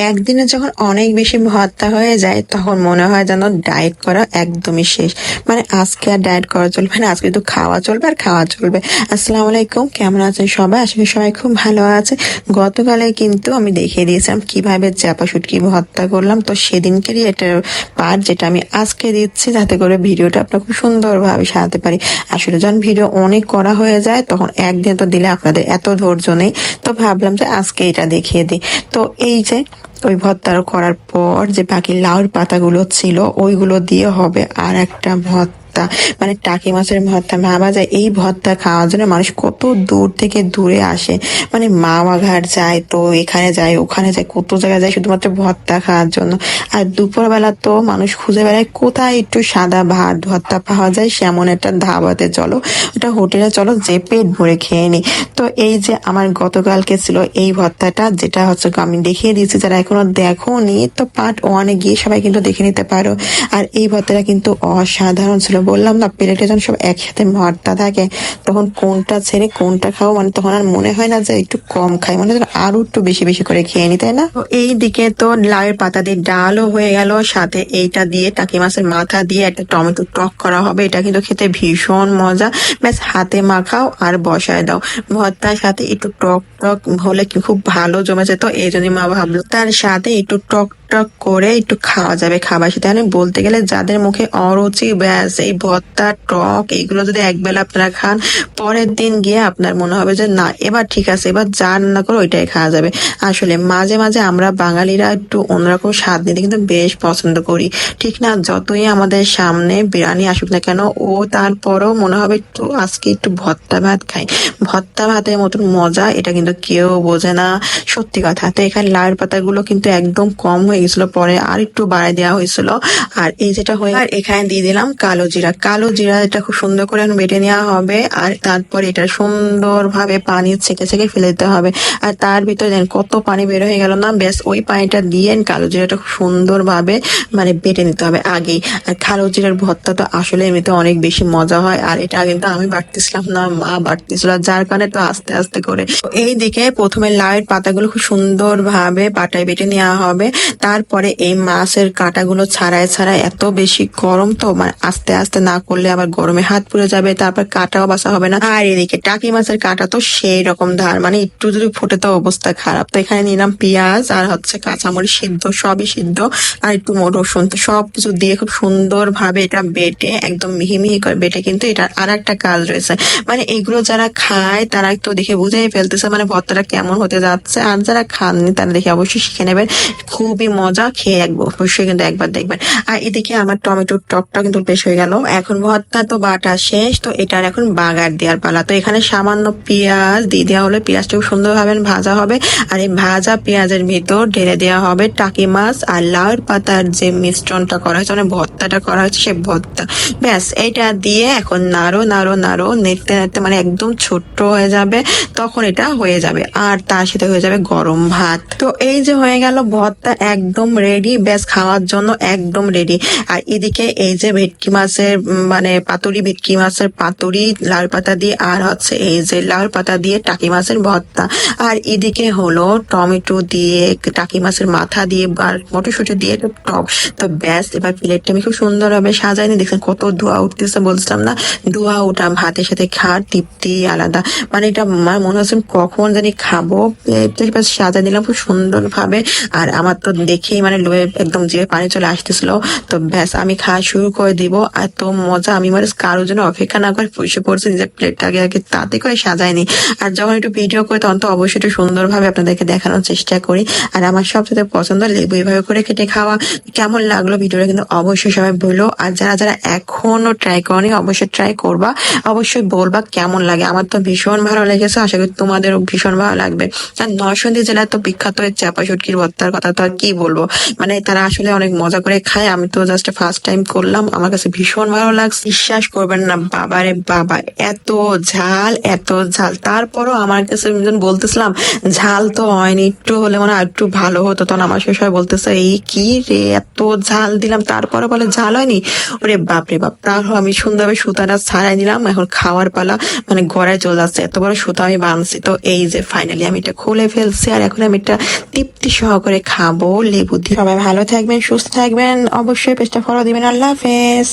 একদিনে যখন অনেক বেশি ভর্তা হয়ে যায় তখন মনে হয় যেন ডায়েট করা একদমই শেষ। মানে আজকে আর ডায়েট করা চলবে না, আজকে তো খাওয়া চলবে আর খাওয়া চলবে। আসসালামু আলাইকুম, কেমন আছেন সবাই? আশা করি সবাই খুব ভালো আছে। গতকালে কিন্তু আমি দেখিয়ে দিয়েছিলাম কিভাবে চাপা শুটকি ভর্তা করলাম, তো সেদিনকেরই এটার পার্ট যেটা আমি আজকে দিচ্ছি, যাতে করে ভিডিওটা আপনার খুব সুন্দরভাবে সাজাতে পারি। আসলে যখন ভিডিও অনেক করা হয়ে যায় তখন একদিন তো দিলে আপনাদের এত ধৈর্য নেই, তো ভাবলাম যে আজকে এটা দেখিয়ে দিই। তো এই যে ওই ভর্তা করার পর যে বাকি লাউর পাতাগুলো ছিল ওইগুলো দিয়ে হবে আর একটা ভর্তা, মানে টাকি মাছের ভর্তা। ভাবা যায় এই ভর্তা খাওয়ার জন্য মানুষ কত দূর থেকে দূরে আসে, মানে মাওয়া ঘাট যায়, তো এখানে যায় ওখানে যায়, কত জায়গায় যায় শুধুমাত্র ভর্তা খাওয়ার জন্য। আর দুপুরবেলা তো মানুষ খুঁজে বেড়ায় কোথায় একটু সাদা ভাত ভর্তা পাওয়া যায়, সেমন একটা ধাবাতে চলো, ওটা হোটেলে চলো, যে পেট ভরে খেয়ে নি। তো এই যে আমার গতকালকে ছিল এই ভর্তাটা, যেটা হচ্ছে আমি দেখিয়ে দিয়েছি, যারা এখনো দেখোনি তো পার্ট 1-এ গিয়ে সবাই কিন্তু দেখে নিতে পারো। আর এই ভর্তাটা কিন্তু অসাধারণ ছিল, বললাম না প্লেটে যখন সব একসাথে ভর্তা থাকে তখন কোনটা ছেড়ে কোনটা খাও, মানে তখন আর মনে হয় না যে একটু কম খাই, মানে আরো একটু বেশি বেশি করে খেয়ে নি, তাই না? তো এই দিকে তো লাউয়ের পাতা দিয়ে ডালও হয়ে গেল, সাথে এইটা দিয়ে টাকি মাছের মাথা দিয়ে একটা টমেটো টক করা হবে। এটা কিন্তু খেতে ভীষণ মজা, ব্যাস হাতে মাখাও আর বসায় দাও। ভর্তার সাথে একটু টক টক হলে কি খুব ভালো জমে যেত, এই জন্য মা ভাবলো তার সাথে একটু টক টক করে একটু খাওয়া যাবে খাবার সাথে। মানে বলতে গেলে যাদের মুখে অরুচি, ব্যাস এই ভর্তা টক এইগুলো যদি একবেলা আপনারা খান, পরের দিন গিয়ে আপনার মনে হবে যে না এবার ঠিক আছে, এবার যা রান্না করো ওইটাই খাওয়া যাবে। আসলে মাঝে মাঝে আমরা বাঙালিরা একটু অন্যরকম স্বাদ নিতে কিন্তু বেশ পছন্দ করি, ঠিক না? যতই আমাদের সামনে বিরিয়ানি আসুক না কেন, ও তারপরও মনে হবে একটু আজকে একটু ভর্তা ভাত খাই। ভর্তা ভাতের মতন মজা এটা কিন্তু কেউ বোঝে না, সত্যি কথা। তো এখানে লাউয়ের পাতাগুলো কিন্তু একদম কম হয়ে গেছিল, পরে আর একটু বাড়ায় দেওয়া হয়েছিল। আর এই যেটা হয়ে, আর এখানে দিয়ে দিলাম কালো জিরা। কালো জিরা এটা খুব সুন্দর করে বেটে নেওয়া হবে, আর তারপর এটা সুন্দরভাবে পানি ছেঁকে ছেঁকে ফেলে দিতে হবে। আর তার ভিতরে দেন কত পানি বের হয়ে গেল না, ব্যাস ওই পানিটা দিয়ে কালো জিরাটা খুব সুন্দরভাবে মানে বেটে নিতে হবে আগেই। আর কালো জিরার ভর্তা তো আসলে এমনিতে অনেক বেশি মজা হয়, আর এটা কিন্তু আমি বাটতেছিলাম না, মা বাটতেছিল, যার কারণে তো আস্তে আস্তে করে। তো এই দিকে প্রথমে লাউয়ের পাতাগুলো খুব সুন্দরভাবে পাটায় বেটে নেওয়া হবে, তারপরে এই মাছের কাঁটাগুলো ছাড়ায় ছাড়ায়, এত বেশি গরম তো মানে আস্তে আস্তে না করলে আবার গরমে হাত পুড়ে যাবে, তারপর কাঁটাও বাসা হবে না। আর এদিকে টাকি মাছের কাঁটা তো সেই রকম ধার, মানে একটু যদি ফুটে তো অবস্থা খারাপ। তো এখানে নিলাম পেঁয়াজ আর হচ্ছে কাঁচামরিচ সিদ্ধ, সবই সিদ্ধ, আর একটু রসুন, তো সবকিছু দিয়ে খুব সুন্দর ভাবে এটা বেটে একদম মিহি মিহি করে বেটে, কিন্তু এটা আর একটা কাজ রয়েছে, মানে এগুলো যারা খায় তারা একটু দেখে বুঝেই ফেলতেছে মানে ভর্তাটা কেমন হতে যাচ্ছে, আর যারা খাননি তারা দেখে অবশ্যই শিখে নেবেন, খুবই মজা, খেয়ে অবশ্যই কিন্তু একবার দেখবেন। আর এদিকে আমার টমেটোর টকটা কিন্তু বেশ হয়ে গেল। এখন ভর্তা তো বাটা শেষ, তো এটার এখন বাগার দেওয়ার পালা। তো এখানে সামান্য পেঁয়াজ দিয়ে দেওয়া হলে পেঁয়াজটা খুব সুন্দরভাবে ভাজা হবে, আর এই ভাজা পেঁয়াজের ভিতর ঢেলে দেওয়া হবে টাকি মাছ আর লাউয়ের পাতার যে মিশ্রণটা করা হয়েছে, মানে ভর্তাটা করা হয়েছে সে ভর্তা। ব্যাস এইটা দিয়ে এখন নাড়ো নাড়ো নাড়ো, নেড়তে নেড়তে মানে একদম ছোট্ট হয়ে যাবে, তখন এটা হয়ে যাবে, আর তার সাথে হয়ে যাবে গরম ভাত। তো এই যে হয়ে গেল ভর্তা একদম রেডি, ব্যাস খাওয়ার জন্য একদম রেডি। আর এদিকে এই যে ভেটকি মাছের মানে পাতুরি, ভেটকি মাছের পাতুরি লাউয়ের পাতা দিয়ে, আর হচ্ছে এই যে লাউয়ের পাতা দিয়ে টাকি মাছের ভর্তা, আর এদিকে হলো টমেটো দিয়ে টাকি মাছের মাথা দিয়ে আর মটরশুঁটি দিয়ে টক। তো ব্যাস এবার প্লেটটা আমি খুব সুন্দর ভাবে সাজাইনি, দেখছেন কত ধোয়া উঠতেছে, বলছিলাম না ধোয়া ওঠা ভাতের সাথে খাওয়ার তৃপ্তি আলাদা, মানে এটা আমার মনে হচ্ছে কখন জানি খাবো। প্লেটটা সাজাই দিলাম খুব সুন্দর ভাবে, আর আমার তো দেখেই মানে লোয়ে একদম জিভে পানি চলে আসতেছিল। তো ব্যাস আমি খাওয়া শুরু করে দিব, এত মজা, আমি মানে কারোর জন্য অপেক্ষা না করে বসে পড়ছি নিজের প্লেটটা আগে আগে তাতে করে সাজাইনি। আর যখন একটু ভিডিও করি তখন তো অবশ্যই একটু সুন্দরভাবে আপনাদেরকে দেখানোর চেষ্টা করি। আর আমার সবচেয়ে পছন্দ লেবু এইভাবে করে কেটে খাওয়া। কেমন লাগলো ভিডিওটা কিন্তু অবশ্যই সবাই বললো, আর যারা যারা এখনো ট্রাই করনি অবশ্যই ট্রাই করবা, অবশ্যই বলবা কেমন লাগে। আমার তো ভীষণ ভালো লেগেছে, আশা করি তোমাদেরও ভীষণ ভালো লাগবে। আর নরসিংদী জেলায় তো বিখ্যাত চাপা শুটকির ভর্তার কথা তো আর কি বলবো, মানে তারা আসলে অনেক মজা করে খায়। আমি তো জাস্ট ফার্স্ট টাইম করলাম, আমার কাছে ভীষণ এমন ভালো লাগছে বিশ্বাস করবেন না, বাবারে বাবা, এত ঝাল এত ঝাল। তারপরও আমার কাছে আমি যখন বলতেছিলাম ঝাল তো হয়নি, একটু হলে মানে আর একটু ভালো হতো, তখন আমার শ্বশুর বলতেছে এই কি রে এত ঝাল দিলাম তারপরে বলে ঝাল হয়নি। ওরে বাপ রে বাপ। তারপর আমি সুন্দরভাবে সুতাটা ছাড়াই দিলাম, এখন খাওয়ার পালা, মানে গড়ায় চলে যাচ্ছে, এত বড় সুতা আমি বাঁধছি। তো এই যে ফাইনালি আমি এটা খুলে ফেলছি, আর এখন আমি এটা তৃপ্তি সহকারে খাবো লেবু দিয়ে। সবাই ভালো থাকবেন, সুস্থ থাকবেন, অবশ্যই পেজটা ফলো দিবেন। আল্লাহ হাফেজ।